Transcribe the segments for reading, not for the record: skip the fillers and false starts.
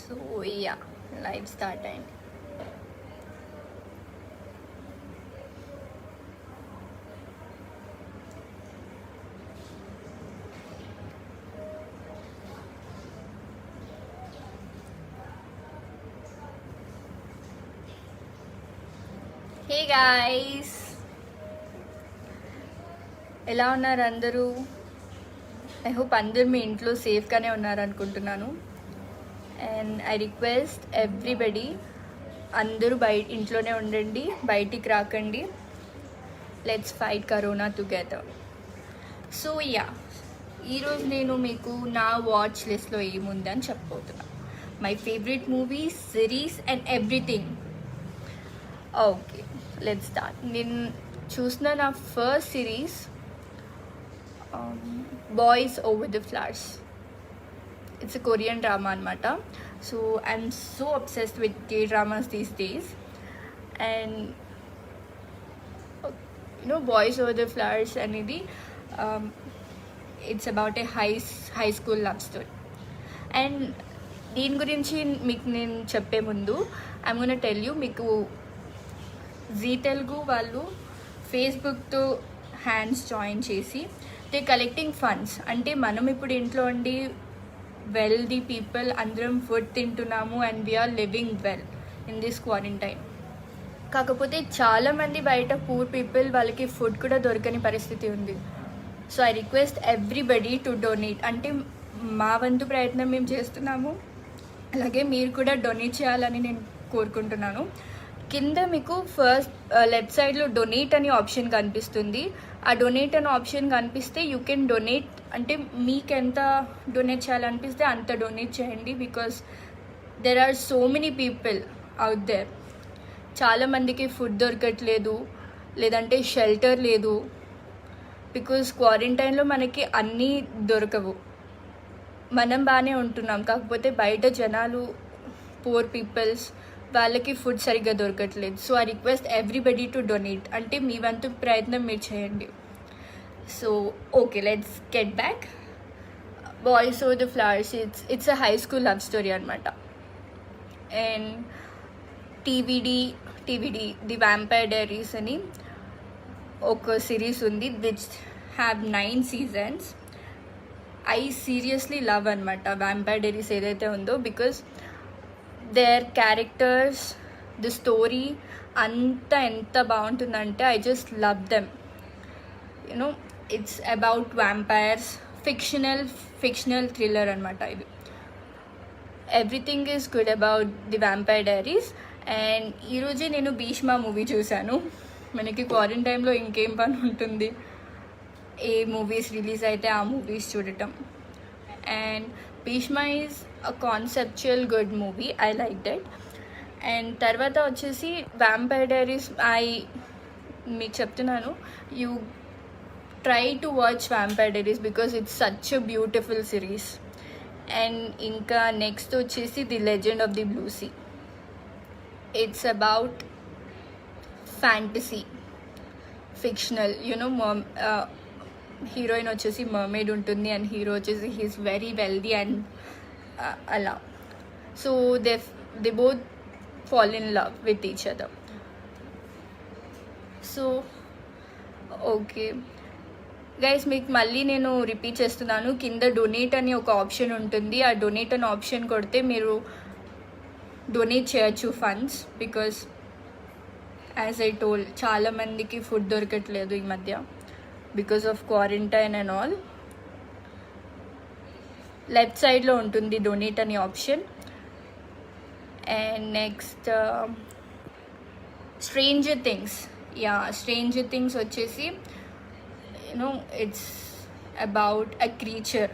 So yeah live start అయింది. Hey guys, ఎలా ఉన్నారు అందరూ? ఐ హోప్ అందరు మీ ఇంట్లో సేఫ్గానే ఉన్నారు అనుకుంటున్నాను. అండ్ ఐ రిక్వెస్ట్ ఎవ్రీబడి, అందరూ ఇంట్లోనే ఉండండి, బయటికి రాకండి. Let's fight corona together. So yeah, ఈరోజు నేను మీకు నా వాచ్ లిస్ట్లో ఏముందని చెప్పబోతున్నా. My favourite movies, series and everything. Okay, let's start. నేను చూసిన నా first series boys over the flowers. It's a Korean drama అనమాట. So I'm so obsessed with K dramas these days. And boys over the flowers అనేది it's about a high school love story. And దీని గురించి మీకు నేను చెప్పే ముందు I'm gonna tell you, మీకు జీ తెలుగు వాళ్ళు ఫేస్బుక్తో హ్యాండ్స్ జాయిన్ చేసి దే కలెక్టింగ్ ఫండ్స్. అంటే మనం ఇప్పుడు ఇంట్లో ఉండి వెల్దీ పీపుల్ అందరం ఫుడ్ తింటున్నాము and we are living well in this quarantine. కాకపోతే చాలామంది బయట పూర్ పీపుల్, వాళ్ళకి ఫుడ్ కూడా దొరకని పరిస్థితి ఉంది. So I request everybody to donate. అంటే మా వంతు ప్రయత్నం మేము చేస్తున్నాము, అలాగే మీరు కూడా డొనేట్ చేయాలని నేను కోరుకుంటున్నాను. కింద మీకు ఫస్ట్ లెఫ్ట్ సైడ్లో డొనేట్ అనే ఆప్షన్ కనిపిస్తుంది. ఆ డొనేట్ అనే ఆప్షన్ కనిపిస్తే యూ కెన్ డొనేట్. అంటే మీకు ఎంత డొనేట్ చేయాలనిపిస్తే అంత డొనేట్ చేయండి. Because there are so many people out there. చాలామందికి ఫుడ్ దొరకట్లేదు, లేదంటే షెల్టర్ లేదు. బికాస్ క్వారంటైన్లో మనకి అన్నీ దొరకవు. మనం బాగానే ఉంటున్నాం, కాకపోతే బయట జనాలు, పూర్ పీపుల్స్, వాళ్ళకి ఫుడ్ సరిగ్గా దొరకట్లేదు. So I request everybody to donate. అంటే మీ వంతు ప్రయత్నం మీరు చేయండి. So okay, let's get back. Boys over the flowers it's a high school love story అనమాట. And TVD the vampire diaries అని ఒక సిరీస్ ఉంది which have 9 seasons. I seriously love అనమాట వ్యాంపైర్ డైరీస్ ఏదైతే ఉందో. Because their characters, the story అంతా ఎంత బాగుంటుందంటే I just love them. You know, it's about vampires, fictional thriller అనమాట ఇది. Everything is good about the vampire diaries. And ఈరోజే నేను భీష్మ మూవీ చూశాను. మనకి క్వారంటైన్లో ఇంకేం పని ఉంటుంది, ఏ మూవీస్ రిలీజ్ అయితే ఆ మూవీస్ చూడటం. And Bheeshma is a conceptual good movie, I like that. And తర్వాత వచ్చేసి వ్యాంపైర్ డైరీస్ మీకు చెప్తున్నాను, you try to watch vampire diaries because it's such a beautiful series. And ఇంకా నెక్స్ట్ వచ్చేసి the legend of the blue sea. It's about fantasy, fictional. Heroine వచ్చేసి mermaid ఉంటుంది and hero వచ్చేసి he's very wealthy and అలా. So they both fall in love with each other. So okay guys, మీకు మళ్ళీ నేను repeat చేస్తున్నాను, కింద donate అని ఒక ఆప్షన్ ఉంటుంది. ఆ డొనేట్ అని ఆప్షన్ కొడితే మీరు డొనేట్ చేయొచ్చు funds. Because as I told, చాలామందికి ఫుడ్ దొరకట్లేదు ఈ మధ్య because of quarantine and all. Left సైడ్లో ఉంటుంది డొనేట్ అనే option. And next stranger things వచ్చేసి it's about a creature,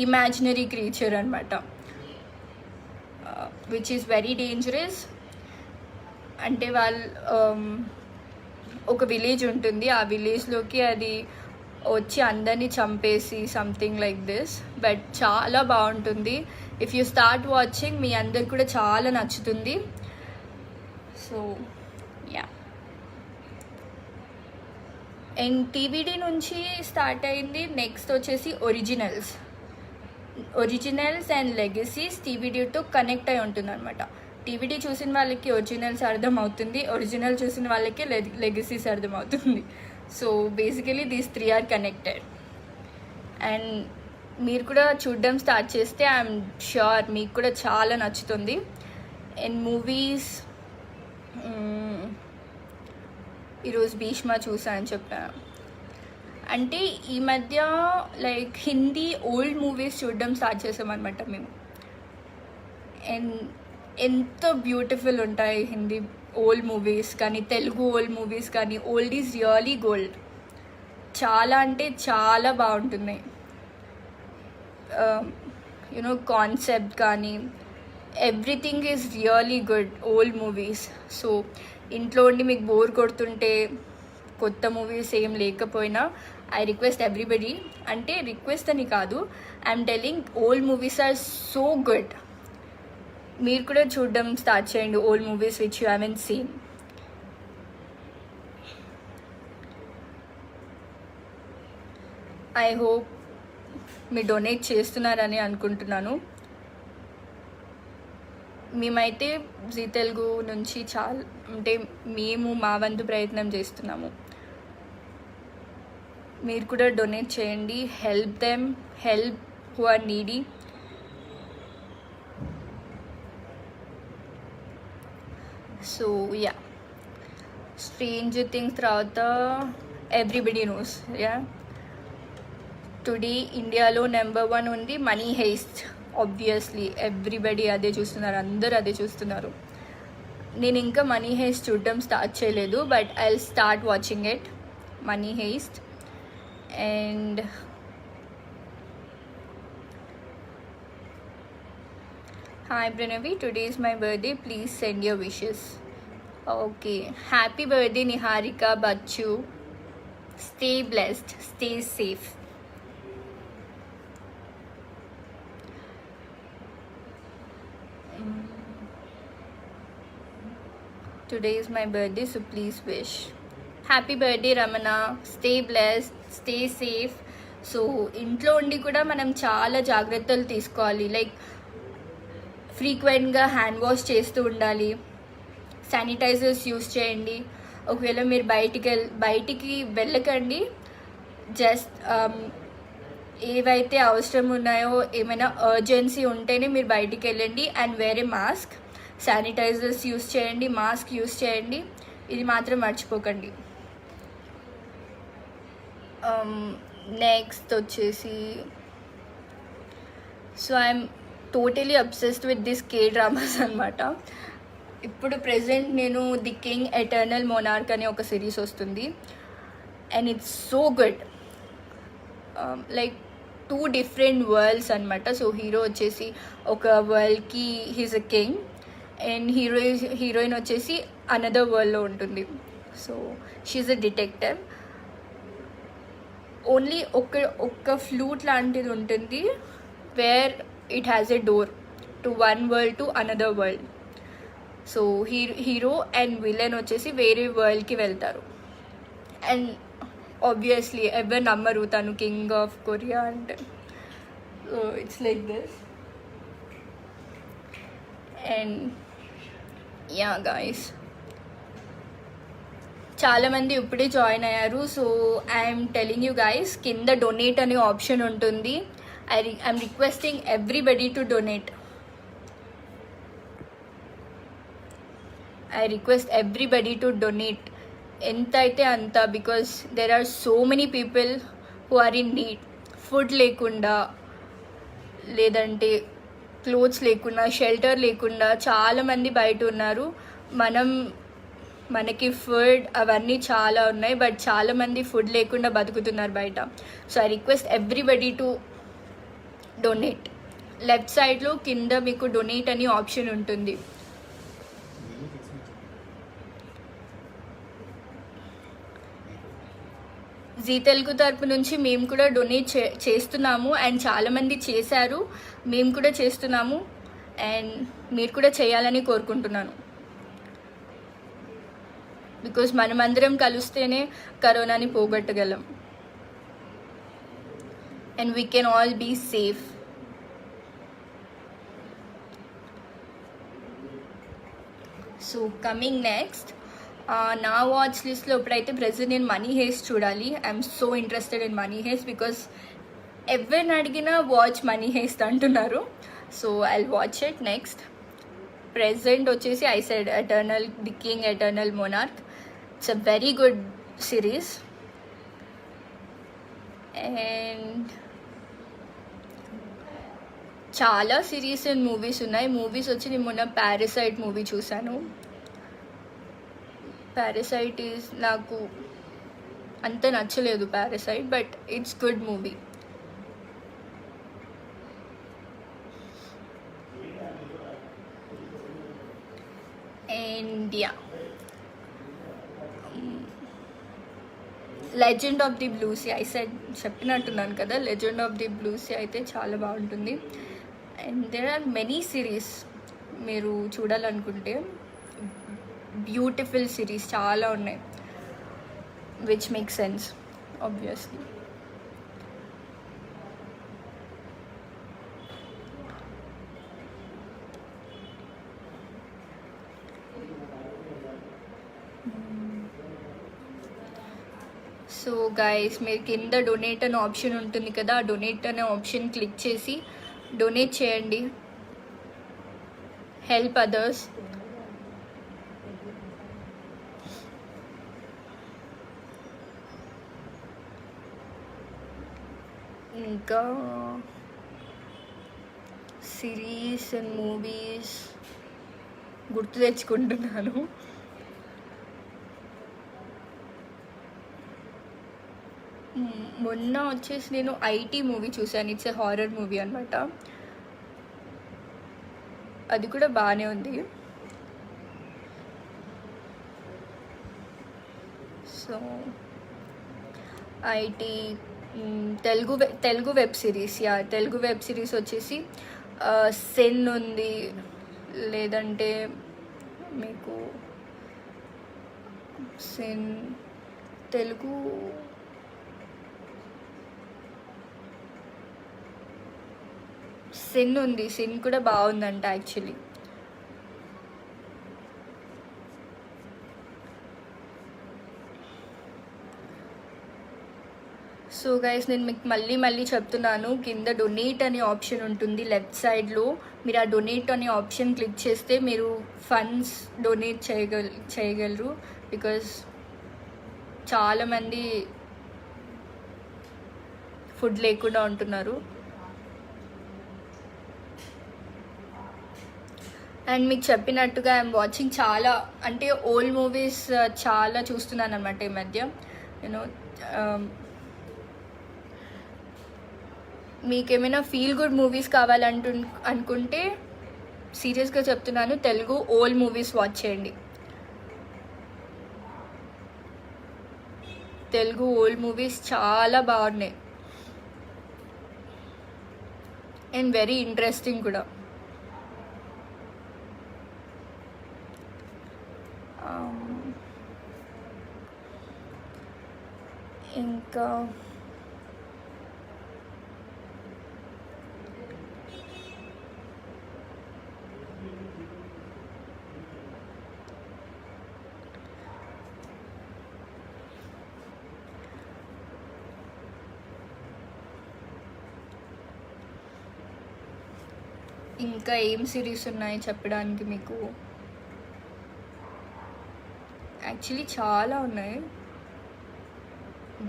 imaginary creature అనమాట, విచ్ ఈస్ వెరీ డేంజరస్. అంటే ఒక విలేజ్ ఉంటుంది, ఆ విలేజ్లోకి అది వచ్చి అందరినీ చంపేసి సంథింగ్ లైక్ దిస్. బట్ చాలా బాగుంటుంది. ఇఫ్ యూ స్టార్ట్ వాచింగ్, మీ అందరికి కూడా చాలా నచ్చుతుంది. So yeah. అండ్ టీవీడీ నుంచి స్టార్ట్ అయింది. నెక్స్ట్ వచ్చేసి ఒరిజినల్స్. ఒరిజినల్స్ అండ్ లెగసీస్ టీవీడీతో కనెక్ట్ అయి ఉంటుంది అనమాట. టీవీడీ చూసిన వాళ్ళకి ఒరిజినల్స్ అర్థం అవుతుంది, ఒరిజినల్ చూసిన వాళ్ళకి లెగసీస్ అర్థం అవుతుంది. So basically these 3 are connected. And మీరు కూడా చూడడం స్టార్ట్ చేస్తే ఐఎమ్ ష్యూర్ మీకు కూడా చాలా నచ్చుతుంది. అండ్ మూవీస్ ఈరోజు భీష్మ చూసా అని చెప్పాను. అంటే ఈ మధ్య లైక్ హిందీ ఓల్డ్ మూవీస్ చూడడం స్టార్ట్ చేసామన్నమాట మేము. అండ్ ఎంత బ్యూటిఫుల్ ఉంటాయి హిందీ ఓల్డ్ మూవీస్ కానీ, తెలుగు ఓల్డ్ మూవీస్ కానీ. Old is really gold. చాలా అంటే చాలా బాగుంటున్నాయి. యునో కాన్సెప్ట్ కానీ everything is really good old movies. So ఇంట్లో ఉండి మీకు బోర్ కొడుతుంటే, కొత్త మూవీస్ ఏం లేకపోయినా, ఐ రిక్వెస్ట్ ఎవ్రీబడి, అంటే రిక్వెస్ట్ అని కాదు, I'm telling old movies are so good. మీరు కూడా చూడడం స్టార్ట్ చేయండి old movies which you haven't seen. I hope మీరు డొనేట్ చేస్తున్నారని అనుకుంటున్నాను. మేమైతే జీ తెలుగు నుంచి చాలా, అంటే మేము మా వంతు ప్రయత్నం చేస్తున్నాము. మీరు కూడా డొనేట్ చేయండి. Help them, help who are needy. So yeah, stranger things తర్వాత ఎవ్రీబడి నోస్. యా, టుడే ఇండియాలో నెంబర్ 1 ఉంది మనీ హెయిస్ట్. ఆబ్వియస్లీ ఎవ్రీబడి అదే చూస్తున్నారు, అందరూ అదే చూస్తున్నారు. నేను ఇంకా మనీ హెయిస్ట్ చూడడం స్టార్ట్ చేయలేదు, but I will start watching it, money heist. And hi Pranavi, today is my birthday, please send your wishes. Okay, happy birthday Niharika Bachchu. Stay blessed, stay safe. Today is my birthday, so please wish. Happy birthday Ramana, stay blessed, stay safe. So ఇంట్లో ఉండి కూడా మనం చాలా జాగ్రత్తలు తీసుకోవాలి. Like ఫ్రీక్వెంట్గా hand wash చేస్తూ ఉండాలి, శానిటైజర్స్ యూస్ చేయండి. ఒకవేళ మీరు బయటికి వెళ్ళకండి, జస్ట్ ఏవైతే అవసరం ఉన్నాయో, ఏమైనా అర్జెన్సీ ఉంటేనే మీరు బయటికి వెళ్ళండి. అండ్ వేరే మాస్క్, శానిటైజర్స్ యూస్ చేయండి, మాస్క్ యూస్ చేయండి, ఇది మాత్రం మర్చిపోకండి. నెక్స్ట్ వచ్చేసి, so I'm totally obsessed with this K dramas అనమాట. ఇప్పుడు ప్రెజెంట్ నేను ది కింగ్ ఎటర్నల్ మోనార్క్ అనే ఒక సిరీస్ వస్తుంది, and it's so good. Like 2 different worlds అనమాట. సో హీరో వచ్చేసి ఒక వరల్డ్కి he's a king, and heroine వచ్చేసి అనదర్ వరల్డ్లో ఉంటుంది. So she's a detective. Only ఒక్క ఫ్లూట్ లాంటిది ఉంటుంది, where it has a door to one world to another world. So hero and villain వచ్చేసి వేరే వరల్డ్కి వెళ్తారు. అండ్ ఆబ్వియస్లీ ఎవరు నమ్మరు తను కింగ్ ఆఫ్ కొరియా అంటే. So it's like this. And yeah guys, చాలామంది ఇప్పుడే జాయిన్ అయ్యారు. So I'm telling you guys, కింద డొనేట్ అనే ఆప్షన్ ఉంటుంది. I'm requesting everybody to donate. I request everybody to donate ఎంత అయితే అంత, because there are so many people who are in need. Food లేకుండా, లేదంటే క్లోత్స్ లేకుండా, షెల్టర్ లేకుండా చాలామంది బయట ఉన్నారు. మనకి ఫుడ్ అవన్నీ చాలా ఉన్నాయి, బట్ చాలామంది ఫుడ్ లేకుండా బతుకుతున్నారు బయట. So I request everybody to donate. Left సైడ్లో కింద మీకు డొనేట్ అని ఆప్షన్ ఉంటుంది. జీ తెలుగు తరపు నుంచి మేము కూడా డొనేట్ చేస్తున్నాము, అండ్ చాలామంది చేశారు, మేము కూడా చేస్తున్నాము, అండ్ మీరు కూడా చేయాలని కోరుకుంటున్నాను. బికాజ్ మనమందరం కలిస్తేనే కరోనాని పోగొట్టగలం, and we can all be safe. So coming next నా వాచ్ లిస్ట్లో ఇప్పుడైతే ప్రెజెంట్ నేను మనీ హేస్ట్ చూడాలి. I'm so interested in money heist because ఎవరిని అడిగినా వాచ్ మనీ హేస్ట్ అంటున్నారు. So I watch it next. Present వచ్చేసి I said eternal the king eternal monarch. It's a very good series. And చాలా series and movies ఉన్నాయి. Movies వచ్చి నేను మొన్న parasite movie చూశాను. పారాసైట్ ఈజ్ నాకు అంత నచ్చలేదు parasite, but it's good movie. And yeah, legend of the blue sea I said చెప్పినట్టున్నాను కదా, legend of the blue sea అయితే చాలా బాగుంటుంది. And there are many series మీరు చూడాలనుకుంటే, బ్యూటిఫుల్ సిరీస్ చాలా ఉన్నాయి which make sense obviously. So guys, మీరు కింద డొనేట్ అనే ఆప్షన్ ఉంటుంది కదా, ఆ డొనేట్ అనే ఆప్షన్ క్లిక్ చేసి డొనేట్ చేయండి. Help others. ఇంకా సిరీస్ అండ్ మూవీస్ గుర్తు తెచ్చుకుంటున్నాను. మొన్న వచ్చేసి నేను ఐటీ మూవీ చూశాను. ఇట్స్ ఎ హారర్ మూవీ అనమాట. అది కూడా బాగానే ఉంది. So IT Telugu web series, Telugu web series వచ్చేసి సెన్ ఉంది, లేదంటే మీకు సెన్ తెలుగు సిన్ ఉంది. సిన్ కూడా బాగుందంట యాక్చువల్లీ. సో గైస్, నేను మీకు మళ్ళీ చెప్తున్నాను, కింద డొనేట్ అనే ఆప్షన్ ఉంటుంది లెఫ్ట్ సైడ్లో. మీరు ఆ డొనేట్ అనే ఆప్షన్ క్లిక్ చేస్తే మీరు ఫండ్స్ డొనేట్ చేయగలరు. బికాజ్ చాలామంది ఫుడ్ లేకుండా ఉంటున్నారు. అండ్ మీకు చెప్పినట్టుగా ఐఎమ్ వాచింగ్ చాలా, అంటే ఓల్డ్ మూవీస్ చాలా చూస్తున్నాను అనమాట ఈ మధ్య. యూనో, మీకు ఏమైనా ఫీల్ గుడ్ మూవీస్ అనుకుంటే సీరియస్గా చెప్తున్నాను, తెలుగు ఓల్డ్ మూవీస్ వాచ్ చేయండి. తెలుగు ఓల్డ్ మూవీస్ చాలా బాగున్నాయి అండ్ వెరీ ఇంట్రెస్టింగ్ కూడా. ఇంకా ఇంకా ఏం సిరీస్ ఉన్నాయి చెప్పడానికి మీకు? యాక్చువల్లీ చాలా ఉన్నాయి.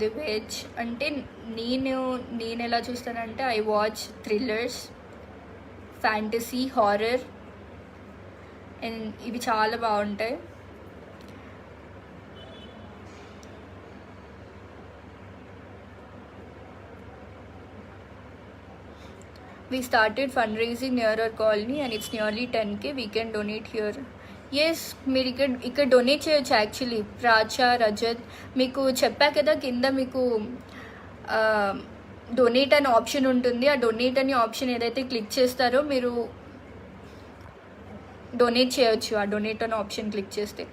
ది వెజ్ అంటే నేను ఎలా చూస్తానంటే, I watch thrillers, fantasy, horror, and ఇవి చాలా బాగుంటాయి. We started fundraising near our colony and it's nearly 10K. We can donate here. Yes, మీరు ఇక్కడ డొనేట్ చేయొచ్చు యాక్చువల్లీ. ప్రాచా, రజత్, మీకు చెప్పా కదా కింద మీకు డొనేట్ అనే ఆప్షన్ ఉంటుంది. ఆ డొనేట్ అనే ఆప్షన్ ఏదైతే క్లిక్ చేస్తారో మీరు డొనేట్ చేయొచ్చు. ఆ డొనేట్ అనే ఆప్షన్ క్లిక్ చేస్తే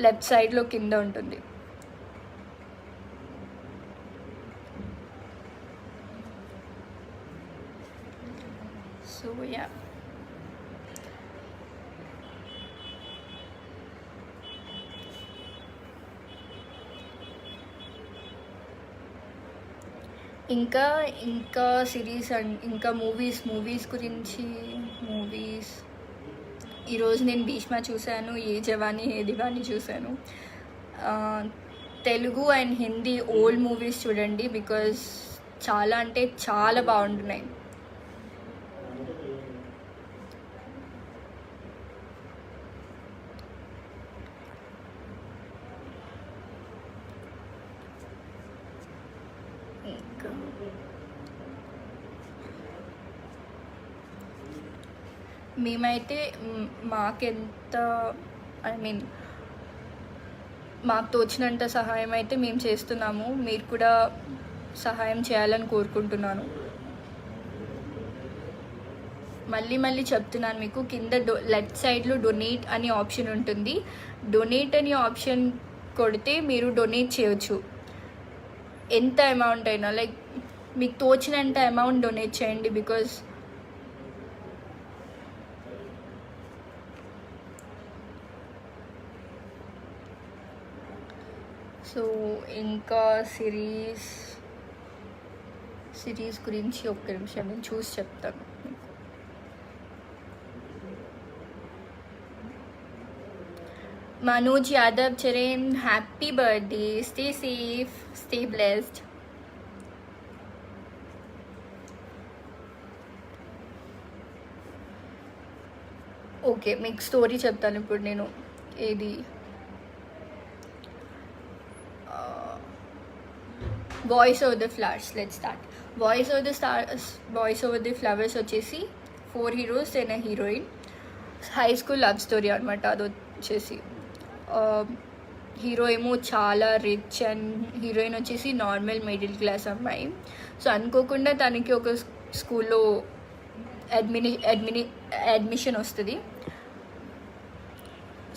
లెఫ్ట్ సైడ్లో కింద ఉంటుంది. సో యా, ఇంకా ఇంకా సిరీస్ అండ్ ఇంకా మూవీస్ గురించి మూవీస్ ఈరోజు నేను భీష్మ చూశాను, ఏ జవాని ఏ దివాని చూశాను. Telugu and Hindi old movies చూడండి, బికాజ్ చాలా అంటే చాలా బాగుంటున్నాయి. ఇంకా మేమైతే మాకెంత ఐ మీన్ మాకు తోచినంత సహాయం అయితే మేము చేస్తున్నాము. మీరు కూడా సహాయం చేయాలని కోరుకుంటున్నాను. మళ్ళీ చెప్తున్నాను మీకు, కింద లెఫ్ట్ సైడ్లో డొనేట్ అనే ఆప్షన్ ఉంటుంది. డొనేట్ అనే ఆప్షన్ కొడితే మీరు డొనేట్ చేయొచ్చు. ఎంత అమౌంట్ అయినా, లైక్ మీకు తోచినంత అమౌంట్ డొనేట్ చేయండి. బికాజ్ సో ఇంకా సిరీస్ గురించి ఒక్క నిమిషం నేను చూసి చెప్తాను. Manoj Yadav Charan, happy birthday, stay safe, stay blessed. Okay, మీకు స్టోరీ చెప్తాను ఇప్పుడు నేను. ఏది voice over the flowers. Let's start. Voice over the flowers వచ్చేసి 4 heroes and heroine. High school love story అనమాట. అది వచ్చేసి హీరో ఏమో చాలా రిచ్ అండ్ హీరోయిన్ వచ్చేసి నార్మల్ మిడిల్ క్లాస్ అమ్మాయి. సో అనుకోకుండా తనకి ఒక స్కూల్లో అడ్మిషన్ వస్తుంది.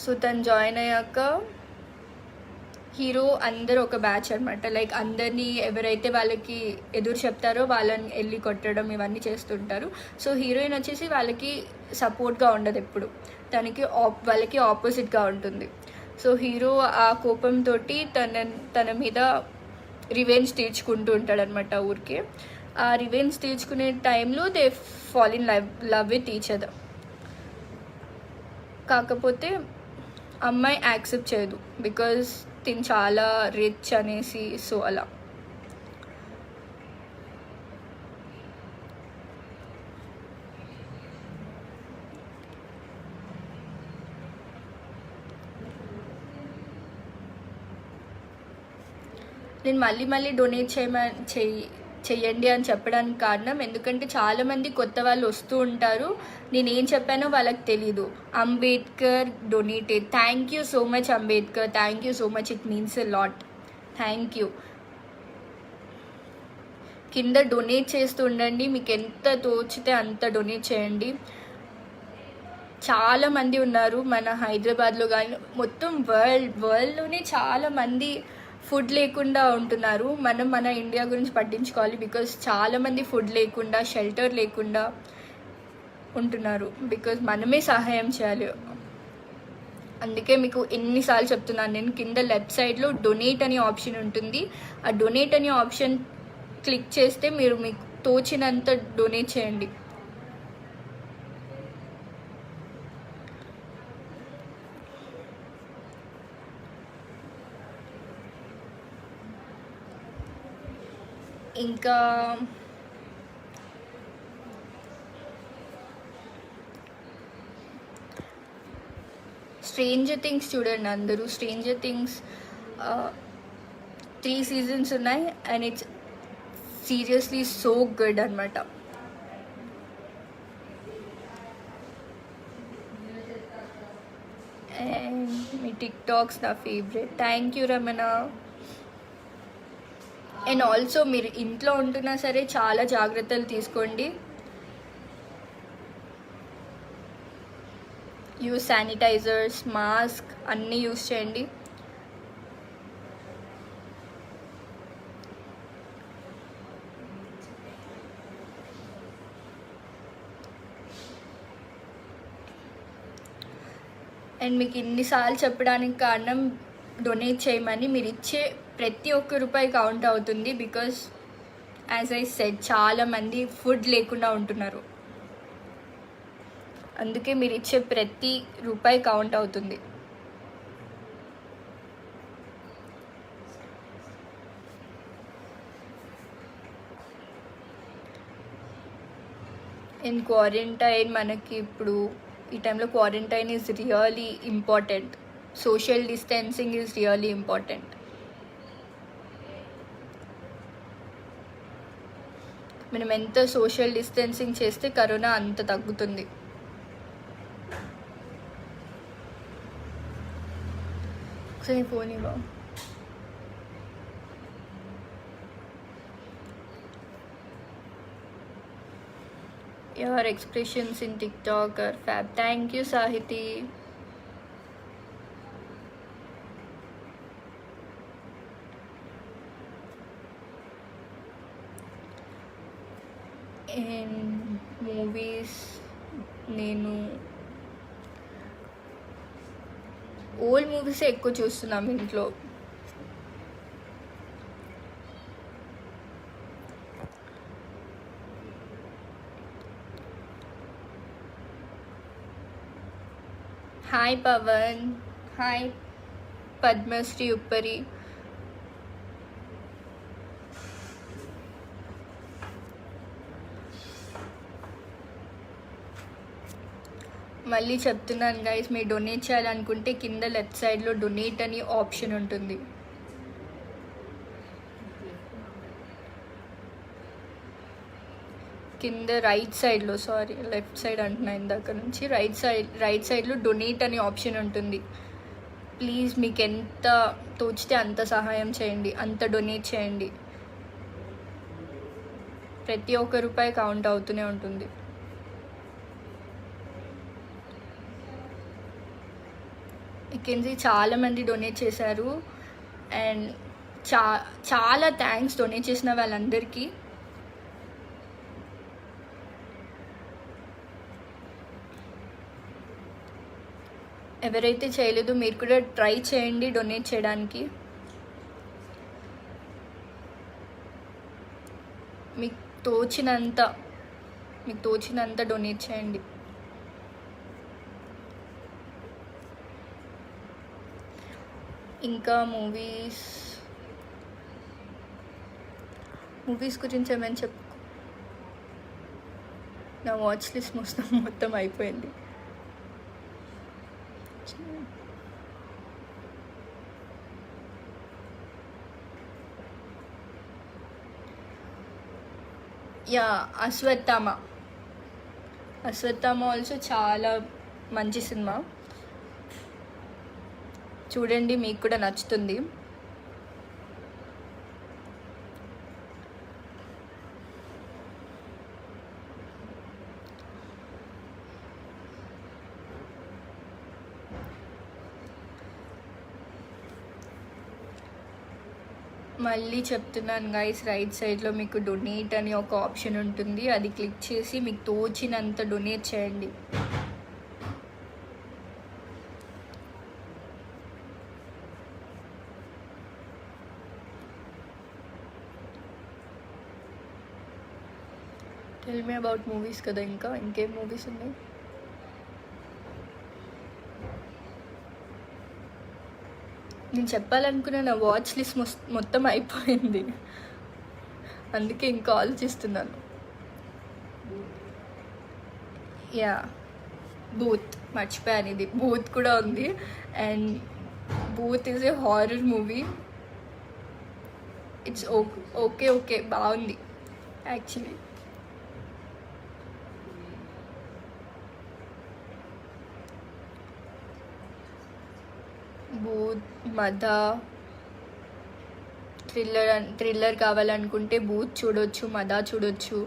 సో తను జాయిన్ అయ్యాక హీరో అందరు ఒక బ్యాచ్ అనమాట. లైక్ అందరినీ ఎవరైతే వాళ్ళకి ఎదురు చెప్తారో వాళ్ళని వెళ్ళి కొట్టడం ఇవన్నీ చేస్తుంటారు. సో హీరోయిన్ వచ్చేసి వాళ్ళకి సపోర్ట్గా ఉండదు, ఎప్పుడు తనకి వాళ్ళకి ఆపోజిట్గా ఉంటుంది. సో హీరో ఆ కోపంతో తన మీద రివెంజ్ తీర్చుకుంటూ ఉంటాడు అనమాట ఊరికే. ఆ రివెంజ్ తీర్చుకునే టైంలో they fall in love with each other. కాకపోతే అమ్మాయి యాక్సెప్ట్ చేయదు, బికాజ్ తిను చాలా రిచ్ అనేసి. సో అలా నేను మళ్ళీ డొనేట్ చెయ్యండి అని చెప్పడానికి కారణం, ఎందుకంటే చాలామంది కొత్త వాళ్ళు వస్తూ ఉంటారు. నేనేం చెప్పానో వాళ్ళకి తెలీదు. Ambedkar donated. Thank you so much Ambedkar, thank you so much, it means a lot. Thank you. కింద డొనేట్ చేస్తూ ఉండండి, మీకు ఎంత తోచితే అంత డొనేట్ చేయండి. చాలామంది ఉన్నారు మన హైదరాబాద్లో కానీ మొత్తం వరల్డ్లోనే చాలామంది ఫుడ్ లేకుండా ఉంటున్నారు. మన ఇండియా గురించి పట్టించుకోవాలి, బికాజ్ చాలామంది ఫుడ్ లేకుండా, షెల్టర్ లేకుండా ఉంటున్నారు. బికాజ్ మనమే సహాయం చేయాలి. అందుకే మీకు ఎన్నిసార్లు చెప్తున్నాను నేను, కింద లెఫ్ట్ సైడ్లో డొనేట్ అనే ఆప్షన్ ఉంటుంది. ఆ డొనేట్ అనే ఆప్షన్ క్లిక్ చేస్తే మీరు మీకు తోచినంత డొనేట్ చేయండి. ఇంకా స్ట్రేంజర్ థింగ్స్ చూడండి అందరూ. స్ట్రేంజర్ థింగ్స్ 3 seasons ఉన్నాయి and it's seriously so good అనమాట. అండ్ మీ టిక్టాక్స్ నా favourite. Thank you Ramana. And also మీరు ఇంట్లో ఉంటున్నా సరే చాలా జాగ్రత్తలు తీసుకోండి. యూజ్ శానిటైజర్స్, మాస్క్ అన్నీ యూజ్ చేయండి. అండ్ మీకు ఇన్నిసార్లు చెప్పడానికి కారణం, డొనేట్ చేయమని. మీరు ఇచ్చే ప్రతి ఒక్క రూపాయి కౌంట్ అవుతుంది. బికాజ్ యాజ్ ఐ సెడ్ చాలామంది ఫుడ్ లేకుండా ఉంటున్నారు. అందుకే మీరు ఇచ్చే ప్రతి రూపాయి కౌంట్ అవుతుంది. ఇన్ క్వారంటైన్ మనకి ఇప్పుడు ఈ టైంలో quarantine is really important. Social distancing is really important. మనం ఎంత సోషల్ డిస్టెన్సింగ్ చేస్తే కరోనా అంత తగ్గుతుంది. ఒకసారి ఫోన్ ఇవ్వ. Your expressions in TikTok are fab. Thank you, Sahiti. In movies, నేను ఓల్డ్ మూవీసే ఎక్కువ చూస్తున్నాం ఇంట్లో. Hi Pavan, hi Padmasri Uppari. మళ్ళీ చెప్తున్నాను గైస్, మీరు డొనేట్ చేయాలనుకుంటే కింద లెఫ్ట్ సైడ్లో డొనేట్ అని ఆప్షన్ ఉంటుంది. కింద రైట్ సైడ్లో, సారీ లెఫ్ట్ సైడ్ అంటున్నా ఇందాక నుంచి, రైట్ సైడ్లో డొనేట్ అనే ఆప్షన్ ఉంటుంది. ప్లీజ్ మీకు ఎంత తోచితే అంత సహాయం చేయండి, అంత డొనేట్ చేయండి. ప్రతి ఒక్క రూపాయి కౌంట్ అవుతూనే ఉంటుంది. ఇక్కడి చాలామంది డొనేట్ చేశారు అండ్ చాలా థ్యాంక్స్ డొనేట్ చేసిన వాళ్ళందరికీ. ఎవరైతే చేయలేదో మీరు కూడా ట్రై చేయండి డొనేట్ చేయడానికి. మీకు తోచినంత డొనేట్ చేయండి. ఇంకా మూవీస్ గురించి ఏమైనా చెప్పు. నా వాచ్ లిస్ట్ మొత్తం అయిపోయింది. యా, అశ్వత్థామ ఆల్సో చాలా మంచి సినిమా, చూడండి మీకు కూడా నచ్చుతుంది. మళ్ళీ చెప్తున్నాను గైస్, రైట్ సైడ్లో మీకు డొనేట్ అని ఒక ఆప్షన్ ఉంటుంది. అది క్లిక్ చేసి మీకు తోచినంత డొనేట్ చేయండి. టెల్ మీ అబౌట్ మూవీస్ కదా, ఇంకేం మూవీస్ ఉన్నాయి? నేను చెప్పాలనుకున్న నా వాచ్ లిస్ట్ మొత్తం అయిపోయింది, అందుకే ఇంకా ఆలోచిస్తున్నాను. యా, బూత్ మర్చిపోయాను, ఇది బూత్ కూడా ఉంది. And booth is a horror movie. It's okay బాగుంది యాక్చువల్లీ. బూత్, మద, థ్రిల్లర్ కావాలనుకుంటే బూత్ చూడొచ్చు, మద చూడొచ్చు.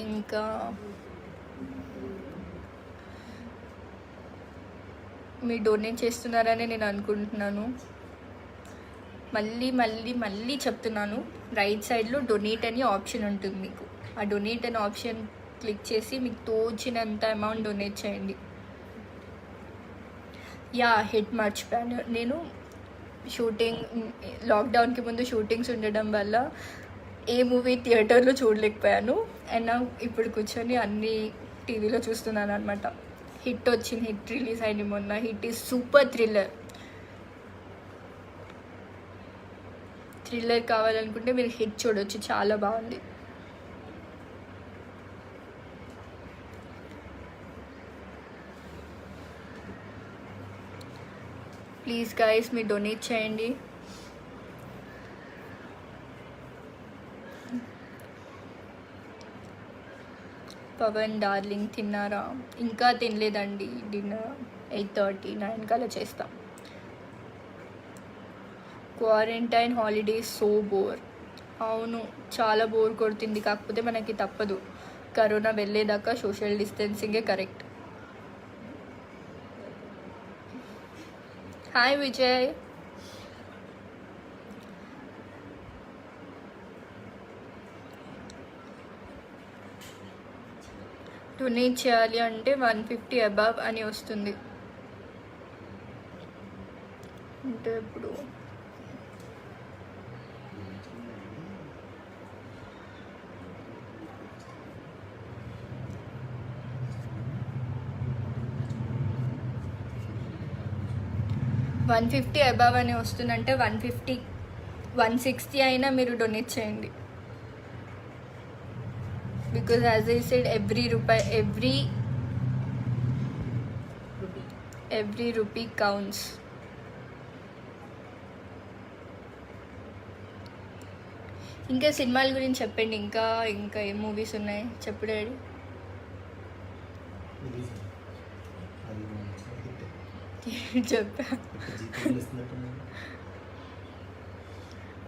ఇంకా మీరు డొనేట్ చేస్తున్నారని నేను అనుకుంటున్నాను. మళ్ళీ మళ్ళీ మళ్ళీ చెప్తున్నాను, రైట్ సైడ్లో డొనేట్ అని ఆప్షన్ ఉంటుంది మీకు. ఆ డొనేట్ అనే ఆప్షన్ క్లిక్ చేసి మీకు తోచినంత అమౌంట్ డొనేట్ చేయండి. యా హిట్ మర్చిపోయాను, నేను షూటింగ్ లాక్డౌన్కి ముందు షూటింగ్స్ ఉండడం వల్ల ఏ మూవీ థియేటర్లో చూడలేకపోయాను. అండ్ నా ఇప్పుడు కూర్చొని అన్ని టీవీలో చూస్తున్నాను అనమాట. హిట్ వచ్చింది, హిట్ రిలీజ్ అయింది మొన్న. Hit is super thriller. Thriller కావాలనుకుంటే మీరు హిట్ చూడొచ్చు, చాలా బాగుంది. ప్లీజ్ గైస్ మీరు డొనేట్ చేయండి. పవన్ డార్లింగ్ తిన్నారా? ఇంకా తినలేదండి, డిన్నర్ 8:30 9 కల్లా చేస్తాం. Quarantine holidays so bore. అవును, చాలా బోర్ కొడుతుంది. కాకపోతే మనకి తప్పదు, కరోనా వెళ్ళేదాకా సోషల్ డిస్టెన్సింగే కరెక్ట్. హాయ్ విజయ్. డొనేట్ చేయాలి అంటే 150 అబవ్ అని వస్తుంది. అంటే ఇప్పుడు $150 అబవ్ అని వస్తుందంటే 150 160 అయినా మీరు డొనేట్ చేయండి. Because as I said every rupee counts. ఇంకా సినిమాల గురించి చెప్పండి. ఇంకా ఇంకా ఏ మూవీస్ ఉన్నాయి చెప్పు డాడీ. చెప్పా.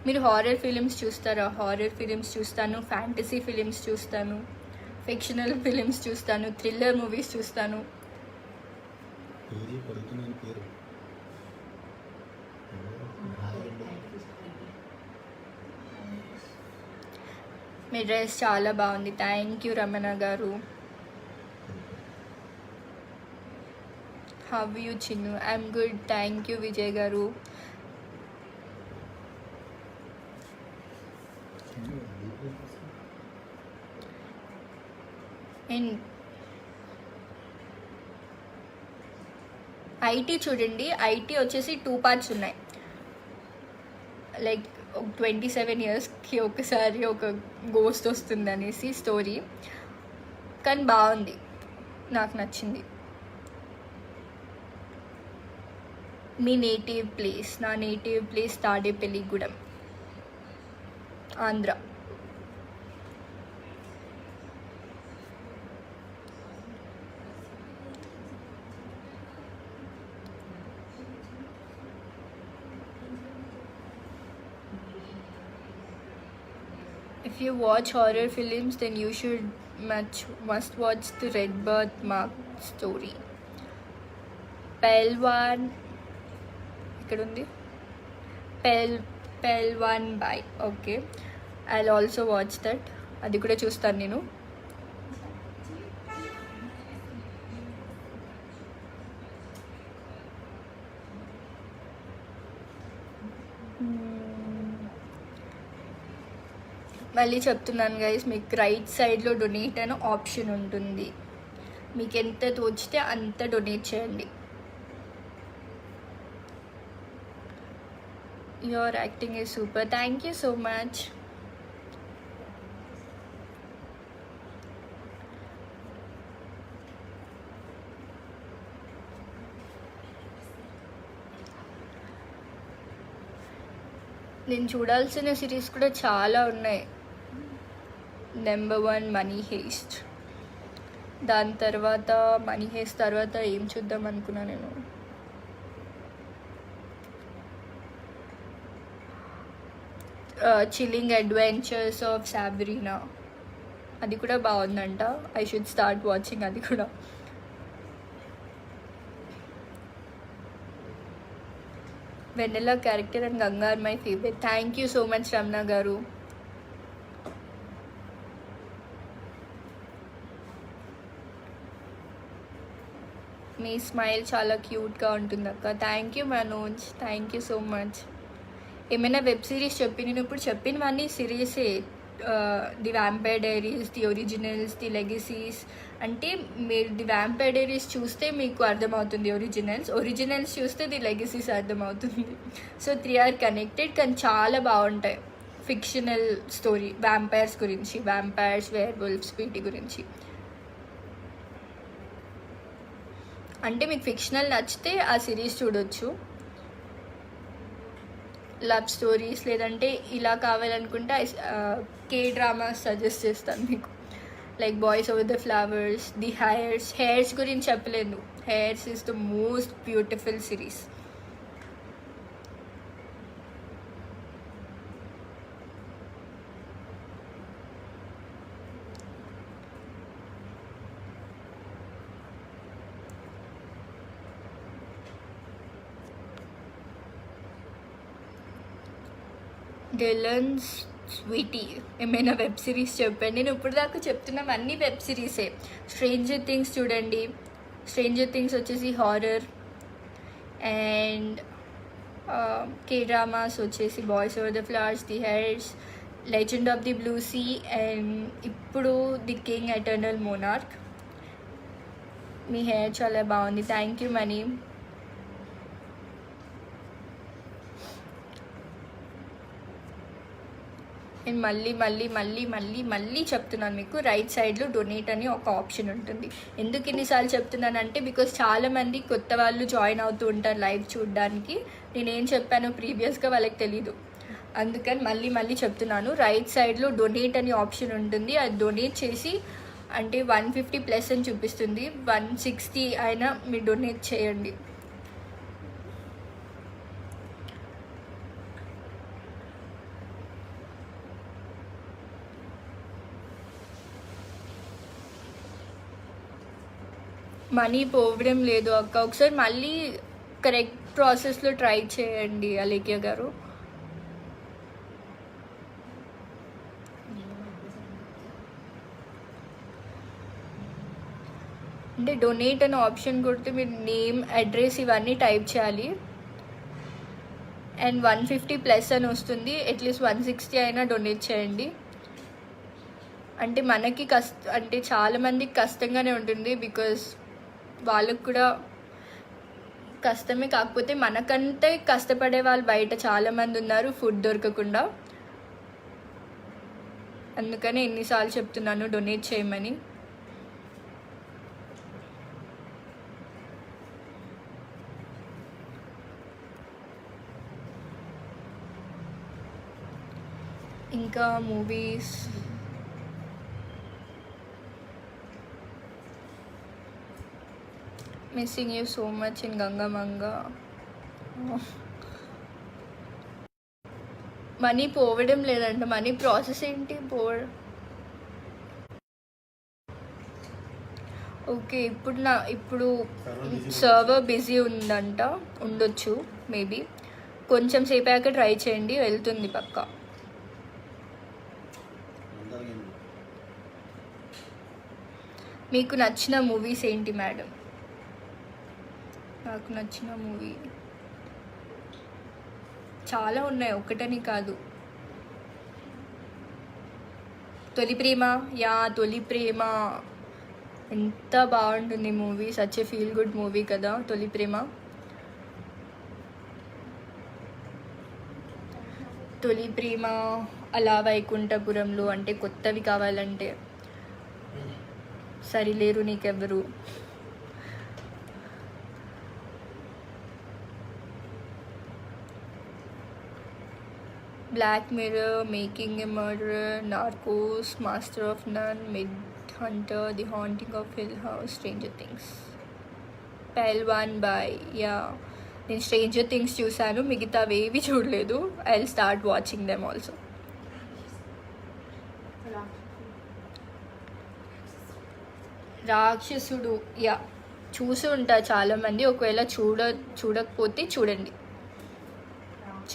మీరు హారర్ ఫిలిమ్స్ చూస్తారా? హారర్ ఫిలిమ్స్ చూస్తాను, ఫ్యాంటసీ ఫిలిమ్స్ చూస్తాను, ఫిక్షనల్ ఫిలిమ్స్ చూస్తాను, థ్రిల్లర్ మూవీస్ చూస్తాను. మీ డ్రెస్ చాలా బాగుంది. Thank you Ramana garu. How you Chinnu? I'm good, thank you Vijay garu. And IT చూడండి. ఐటీ వచ్చేసి 2 పార్ట్స్ ఉన్నాయి. లైక్ 27 ఇయర్స్కి ఒకసారి ఒక గోస్ట్ వస్తుంది అనేసి స్టోరీ. కానీ బాగుంది, నాకు నచ్చింది. మీ నేటివ్ ప్లేస్? నా native place Tadepalligudem, Andhra. If you watch horror films, then you must watch the Red Birthmark story. Pelwan ఇక్కడ ఉంది, Pailwan boy. Okay, I also watch that. అది కూడా చూస్తాను నేను. మళ్ళీ చెప్తున్నాను గైస్, మీకు రైట్ సైడ్లో డొనేట్ అనే ఆప్షన్ ఉంటుంది. మీకు ఎంత తోచితే అంత డొనేట్ చేయండి. Your acting is super. Thank you so much. నేను చూడాల్సిన సిరీస్ కూడా చాలా ఉన్నాయి. Number 1 money heist. దాని తర్వాత మనీ హేస్ట్ తర్వాత ఏం చూద్దాం అనుకున్నా నేను. చిల్లింగ్ అడ్వెంచర్స్ ఆఫ్ సాబ్రీనా, అది కూడా బాగుందంట. ఐ షుడ్ స్టార్ట్ వాచింగ్ అది కూడా. Vennela character and Ganga are my favourite. Thank you so much Ramana garu. మీ స్మైల్ చాలా క్యూట్గా ఉంటుంది అక్క. Thank you Manoj, thank you so much. ఏమైనా వెబ్ సిరీస్ చెప్పి నేను ఇప్పుడు చెప్పినవన్నీ సిరీసే. The vampire diaries, the originals, the legacies. అంటే మీరు ది వ్యాంపైర్ డైరీస్ చూస్తే మీకు అర్థమవుతుంది ఒరిజినల్స్ చూస్తే ది లెగసీస్ అర్థమవుతుంది. సో 3 ఆర్ కనెక్టెడ్, కానీ చాలా బాగుంటాయి. ఫిక్షనల్ స్టోరీ వ్యాంపైర్స్ గురించి, వ్యాంపైర్స్, వేర్ వుల్ఫ్స్, వీటి గురించి. అంటే మీకు ఫిక్షనల్ నచ్చితే ఆ సిరీస్ చూడొచ్చు. లవ్ స్టోరీస్ లేదంటే ఇలా కావాలనుకుంటే కే డ్రామాస్ సజెస్ట్ చేస్తాను మీకు. Like boys over the flowers, the heirs గురించి చెప్పలేదు. Heirs is the most beautiful series. Dylan's sweety ఏమైనా వెబ్ సిరీస్ చెప్పండి. నేను ఇప్పుడు దాకా చెప్తున్నాం అన్ని వెబ్ సిరీసే. స్ట్రేంజర్ థింగ్స్ చూడండి. స్ట్రేంజర్ థింగ్స్ వచ్చేసి హారర్. అండ్ కే డ్రామాస్ వచ్చేసి boys over the flowers, the heirs, legend of the blue sea, and ఇప్పుడు ది కింగ్ ఎటర్నల్ మోనార్క్. మీ హెయిర్ చాలా బాగుంది. Thank you Mani. నేను మళ్ళీ మళ్ళీ మళ్ళీ మళ్ళీ మళ్ళీ చెప్తున్నాను మీకు, రైట్ సైడ్లో డొనేట్ అని ఒక ఆప్షన్ ఉంటుంది. ఎందుకు ఇన్నిసార్లు చెప్తున్నానంటే బికాస్ చాలామంది కొత్త వాళ్ళు జాయిన్ అవుతూ ఉంటారు లైవ్ చూడడానికి. నేనేం చెప్పానో ప్రీవియస్గా వాళ్ళకి తెలీదు, అందుకని మళ్ళీ మళ్ళీ చెప్తున్నాను. రైట్ సైడ్లో డొనేట్ అని ఆప్షన్ ఉంటుంది. అది డొనేట్ చేసి అంటే 150+ అని చూపిస్తుంది. 160 అయినా మీరు డొనేట్ చేయండి. మనీ పోవడం లేదు అక్క. ఒకసారి మళ్ళీ కరెక్ట్ ప్రాసెస్లో ట్రై చేయండి అలేఖ్య గారు. అంటే డొనేట్ అనే ఆప్షన్ కొడితే మీరు నేమ్, అడ్రస్ ఇవన్నీ టైప్ చేయాలి. అండ్ 150+ అని వస్తుంది. అట్లీస్ట్ 160 అయినా డొనేట్ చేయండి. అంటే మనకి అంటే చాలామందికి కష్టంగానే ఉంటుంది బికాస్ వాళ్ళకు కూడా కష్టమే. కాకపోతే మనకంటే కష్టపడే వాళ్ళు బయట చాలామంది ఉన్నారు ఫుడ్ దొరకకుండా. అందుకని ఎన్నిసార్లు చెప్తున్నాను డొనేట్ చేయమని. ఇంకా movies missing you so much in Gangamanga. Money పోవడం లేదంట. మనీ ప్రాసెస్ ఏంటి ఓకే. ఇప్పుడు సర్వర్ బిజీ ఉందంట, ఉండొచ్చు మేబీ. కొంచెం సేపు అయ్యాక ట్రై చేయండి, వెళ్తుంది పక్కా. మీకు నచ్చిన మూవీస్ ఏంటి మేడం? నాకు నచ్చిన మూవీ చాలా ఉన్నాయి, ఒకటని కాదు. తొలి ప్రేమ. తొలి ప్రేమ ఎంత బాగుంటుంది movie. Such a feel good movie కదా తొలి ప్రేమ. తొలి ప్రేమ, అలా వైకుంఠపురంలో, అంటే కొత్తవి కావాలంటే Sarileru Neekevvaru. Black mirror, making a murderer, narcos, master of none, mindhunter, the haunting of hill house, stranger things. Pehlwaan boy. నేను స్ట్రేంజర్ థింగ్స్ చూశాను, మిగతా అవేవి చూడలేదు. I will start watching them also. Rakshasudu చూసి ఉంటారు చాలామంది. ఒకవేళ చూడకపోతే చూడండి.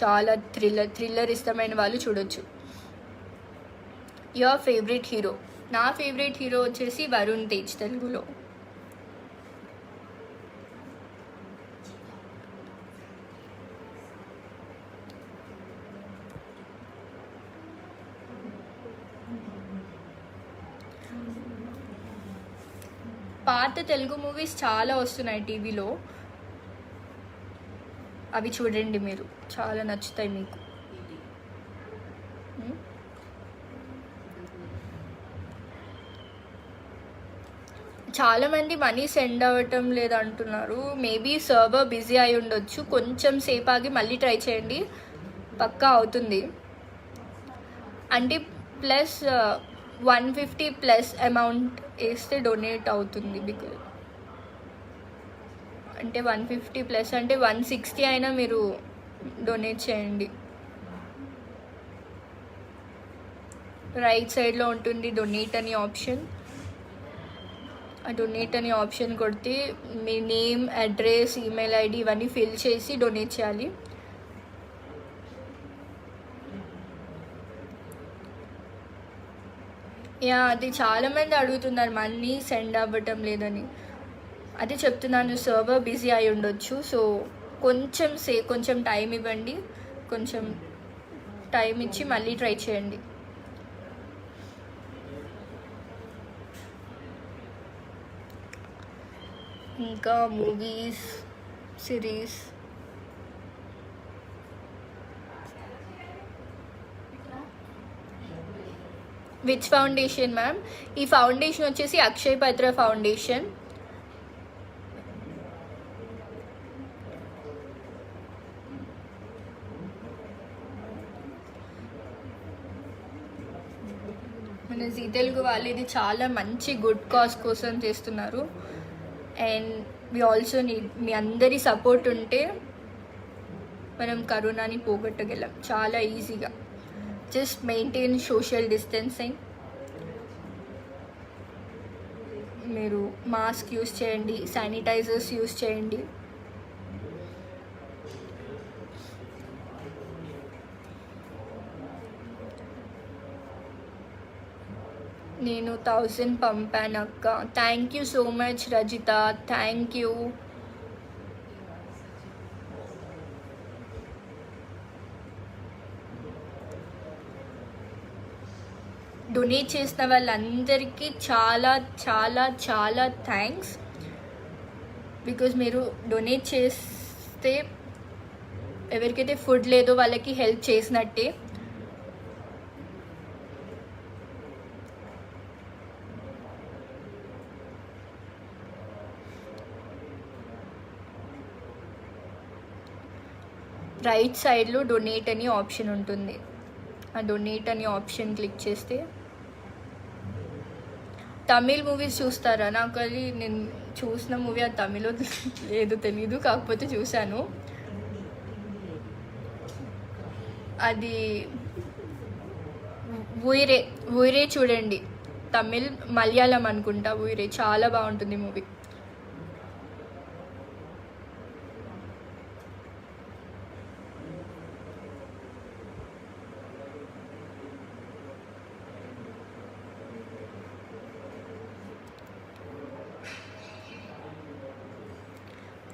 చాలా థ్రిల్లర్ ఇష్టమైన వాళ్ళు చూడొచ్చు. Your favourite hero? నా ఫేవరెట్ హీరో వచ్చేసి వరుణ్ తేజ్ తెలుగులో. పాత తెలుగు మూవీస్ చాలా వస్తున్నాయి టీవీలో, అవి చూడండి, మీరు చాలా నచ్చుతాయి మీకు. చాలామంది మనీ సెండ్ అవ్వటం లేదంటున్నారు. మేబీ సర్వర్ బిజీ అయి ఉండొచ్చు, కొంచెం సేపు ఆగి మళ్ళీ ట్రై చేయండి, పక్కా అవుతుంది. అంటే ప్లస్ 150 ప్లస్ అమౌంట్ వేస్తే డొనేట్ అవుతుంది. బికాజ్ అంటే 150 ప్లస్ అంటే 160 అయినా మీరు డొనేట్ చేయండి. రైట్ సైడ్లో ఉంటుంది డొనేట్ అనే ఆప్షన్. ఆ డొనేట్ అనే ఆప్షన్ కొడితే మీ నేమ్, అడ్రస్, ఈమెయిల్ ఐడి ఇవన్నీ ఫిల్ చేసి డొనేట్ చేయాలి. అది చాలామంది అడుగుతున్నారు మనీ సెండ్ అవ్వటం లేదని. అదే చెప్తున్నాను, సర్వర్ బిజీ అయి ఉండొచ్చు. సో కొంచెం టైం ఇవ్వండి, కొంచెం టైం ఇచ్చి మళ్ళీ ట్రై చేయండి. ఇంకా movies, series. Which foundation ma'am? ఈ ఫౌండేషన్ వచ్చేసి అక్షయ్ పత్ర ఫౌండేషన్. మన జీ తెలుగు వాళ్ళు ఇది చాలా మంచి గుడ్ కాజ్ కోసం చేస్తున్నారు. అండ్ వి ఆల్సో నీడ్ మీ అందరి సపోర్ట్ ఉంటే మనం కరోనాని పోగొట్టగలం చాలా ఈజీగా. Just maintain social distancing. మీరు మాస్క్ యూస్ చేయండి, శానిటైజర్స్ యూస్ చేయండి. నేను 1000 పంపాను అక్క. Thank you so much Rajitha, thank you. Donate చేసిన వాళ్ళందరికీ చాలా చాలా చాలా థ్యాంక్స్. బికాజ్ మీరు డొనేట్ చేస్తే ఎవరికైతే ఫుడ్ లేదో వాళ్ళకి హెల్ప్ చేసినట్టే. రైట్ సైడ్లో డొనేట్ అని ఆప్షన్ ఉంటుంది. ఆ డొనేట్ అని ఆప్షన్ క్లిక్ చేస్తే తమిళ్ మూవీస్ చూస్తారా? నాకు అది నేను చూసిన మూవీ అది తమిళ్లో లేదు, తెలీదు, కాకపోతే చూశాను. అది ఊయిరే చూడండి, తమిళ్ మలయాళం అనుకుంటా. ఊయిరే చాలా బాగుంటుంది movie.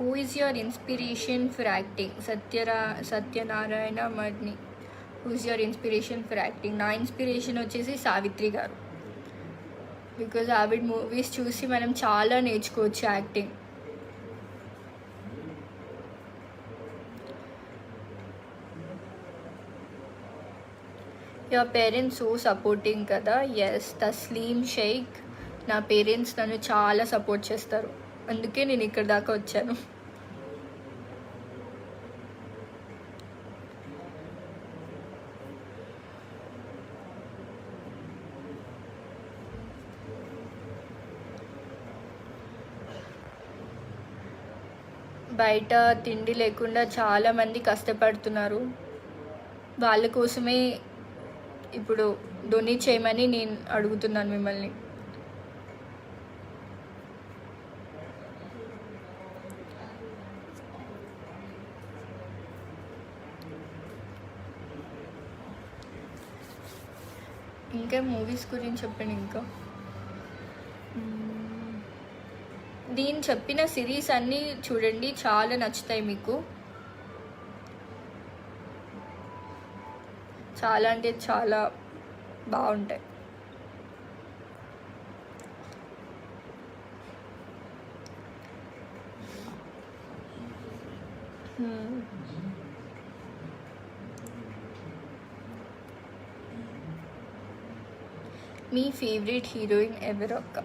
Who is your inspiration for acting? Satyanarayana Madni. Who is your inspiration for acting? నా ఇన్స్పిరేషన్ వచ్చేసి సావిత్రి గారు. బికాజ్ ఆవిడ మూవీస్ చూసి మనం చాలా నేర్చుకోవచ్చు acting. Your parents so supporting కదా? ఎస్, తస్లీం షేక్. నా పేరెంట్స్ నన్ను చాలా సపోర్ట్ చేస్తారు, అందుకే నేను ఇక్కడ దాకా వచ్చాను. బయట తిండి లేకుండా చాలామంది కష్టపడుతున్నారు. వాళ్ళ కోసమే ఇప్పుడు డొనేట్ చేయమని నేను అడుగుతున్నాను మిమ్మల్ని. ఇంకా మూవీస్ గురించి చెప్పండి. ఇంకా దీని చెప్పిన సిరీస్ అన్నీ చూడండి, చాలా నచ్చుతాయి మీకు. చాలా అంటే చాలా బాగుంటాయి. మీ ఫేవరెట్ హీరోయిన్ ఎవరు అక్క?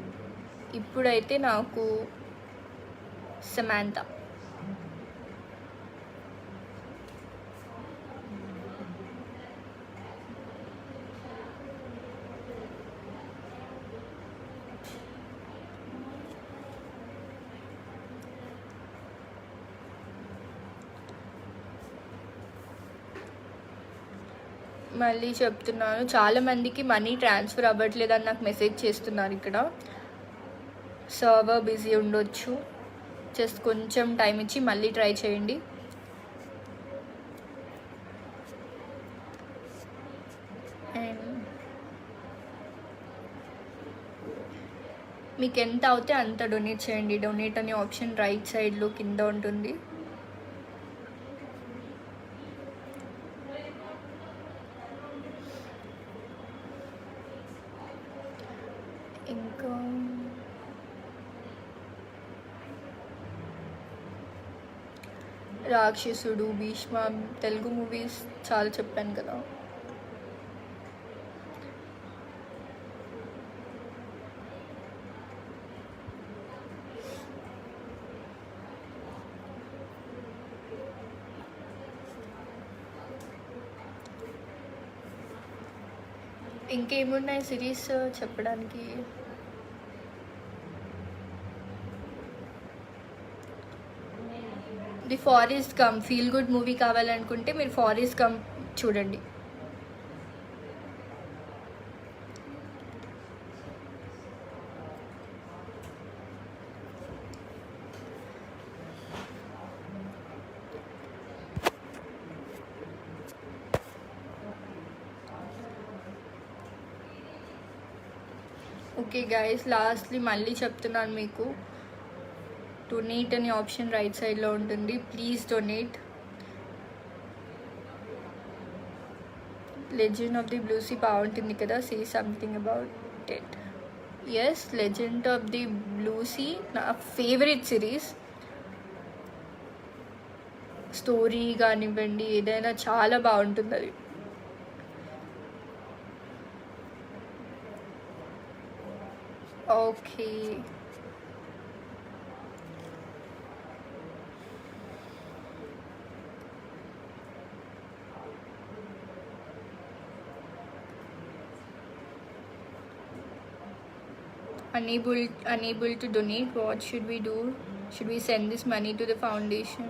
ఇప్పుడైతే నాకు సమాంత. మళ్ళీ చెప్తున్నాను, చాలామందికి మనీ ట్రాన్స్ఫర్ అవ్వట్లేదని నాకు మెసేజ్ చేస్తున్నారు. ఇక్కడ సర్వర్ బిజీ ఉండొచ్చు, జస్ట్ కొంచెం టైం ఇచ్చి మళ్ళీ ట్రై చేయండి. అండ్ మీకు ఎంత అవుతే అంత డొనేట్ చేయండి. డొనేట్ అనే ఆప్షన్ రైట్ సైడ్లో కింద ఉంటుంది. ఇంకా రాక్షసుడు, భీష్మ, తెలుగు మూవీస్ చాలా చెప్పాను కదా. ఇంకేమున్నాయి సిరీస్ చెప్పడానికి? The Forrest Gump feel good movie కావాలనుకుంటే మీరు ఫారెస్ట్ గంప్ చూడండి. ఓకే గైస్, లాస్ట్లీ మళ్ళీ చెప్తున్నాను మీకు, డొనేట్ అనే ఆప్షన్ రైట్ సైడ్లో ఉంటుంది. Please donate. Legend of the blue sea బాగుంటుంది కదా, say something about it. Yes, legend of the blue sea నా ఫేవరెట్ సిరీస్. స్టోరీ కానివ్వండి, ఏదైనా చాలా బాగుంటుంది అది. ఓకే, unable to donate. What should we do? Should we send this money to the foundation?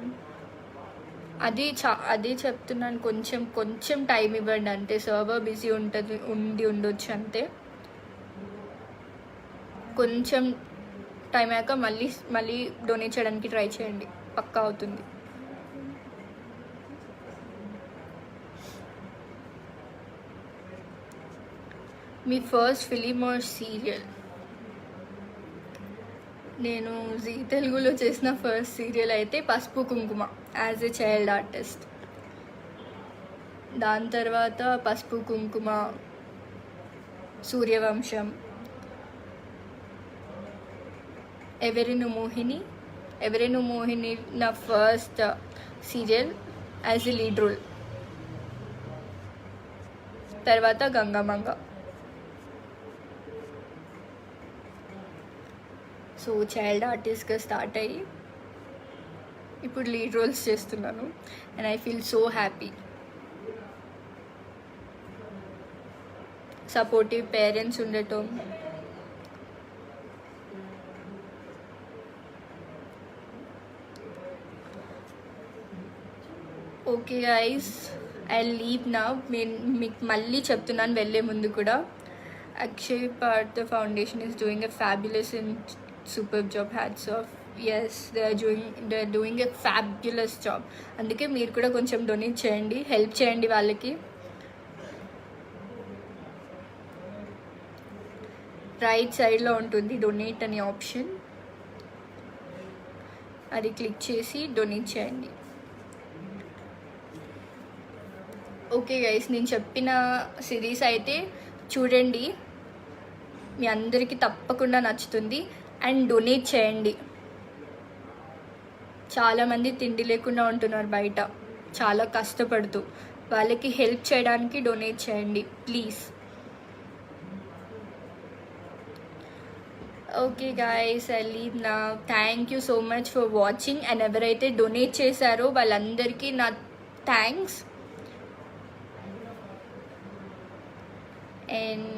అదే చెప్తున్నాను, కొంచెం టైం ఇవ్వండి అంతే. సర్వర్ బిజీ ఉండొచ్చు అంతే. కొంచెం టైం అయ్యాక మళ్ళీ డొనేట్ చేయడానికి ట్రై చేయండి, పక్కా అవుతుంది. మీ ఫస్ట్ ఫిలిం ఆర్ సీరియల్? నేను జీ తెలుగులో చేసిన ఫస్ట్ సీరియల్ అయితే పసుపు కుంకుమ, యాజ్ ఎ చైల్డ్ ఆర్టిస్ట్. దాని తర్వాత పసుపు కుంకుమ, సూర్యవంశం, ఎవరెను మోహిని నా first serial as a lead role. తర్వాత గంగమంగ. సో చైల్డ్ ఆర్టిస్ట్గా స్టార్ట్ అయ్యి ఇప్పుడు లీడ్ రోల్స్ చేస్తున్నాను. And I feel so happy. Supportive parents ఉండటం, okay guys, I leave now. మీకు మళ్ళీ చెప్తున్నాను వెళ్ళే ముందు కూడా, Akshay Partha foundation is doing a fabulous and super job. Hats off. Yes, they are doing a fabulous job. అందుకే మీరు కూడా కొంచెం డొనేట్ చేయండి, హెల్ప్ చేయండి వాళ్ళకి. రైట్ సైడ్లో ఉంటుంది డొనేట్ అనే ఆప్షన్, అది క్లిక్ చేసి డొనేట్ చేయండి. ఓకే గైస్, నేను చెప్పిన సిరీస్ అయితే చూడండి, మీ అందరికీ తప్పకుండా నచ్చుతుంది. అండ్ డొనేట్ చేయండి. చాలామంది తిండి లేకుండా ఉంటున్నారు బయట, చాలా కష్టపడుతూ. వాళ్ళకి హెల్ప్ చేయడానికి డొనేట్ చేయండి please. Okay guys, I leave now. Thank you so much for watching. And ఎవరైతే డొనేట్ చేశారో వాళ్ళందరికీ నా thanks. And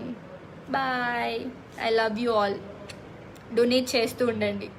bye, I love you all. Donate చేస్తూ ఉండండి.